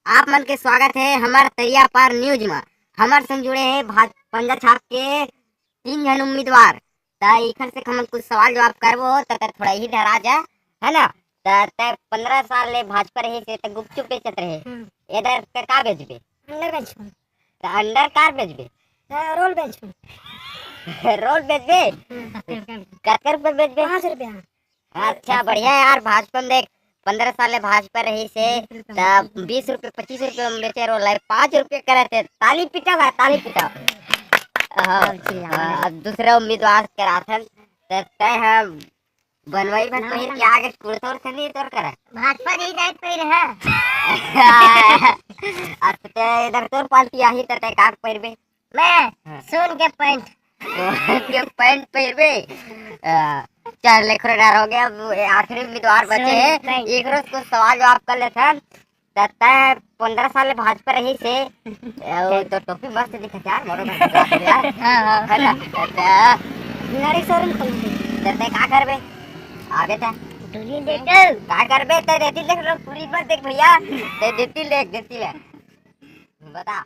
आप मन के स्वागत है हमार तरिया पार न्यूज में। हमार संग जुड़े हैं पंजा छाप के 3 जन उम्मीदवार। इखर से हम कुछ सवाल जवाब करबो त थोड़ा ही डरा जा, है ना। त 15 साल ले भाजपा रहे से त गुपचुप बेचत रहे। इधर के का बेचबे? अंडर बेच में त अंडर कार बेचबे? रोल बेच में रोल बेचबे? कर पे बेचबे? 5 रुपया। अच्छा बढ़िया यार। भाजपा में देख 15 साल भाजपा रही से 20 रुपए 25 रुपए में बेचे रोल 5 रुपए करे थे। ताली पिटा भाई, ताली पिटा। अब दूसरा उम्मीदवार कराथन तय हम बनवाई बन पहिर के आगे कुर्ता और नहीं तोर करे भाजपा जी जात पहिर है। अब ते इधर तोर पार्टी आही त का पहिरबे? मैं सोन के पैंट के पैंट पहिरबे। चल लेखरो डर हो गया। अब आखिरी उम्मीदवार बचे हैं, एक रोज कुछ सवाल जवाब कर लेते हैं। 15 साल भाजपा रही से तो टोपी मस्त दिखत यार, मोरो यार। है ना। नारी शोरूम ते का करबे आगे था? डोली देकर का करबे? ते देती देख लो पूरी बात देख भैया, ते देती ले बता।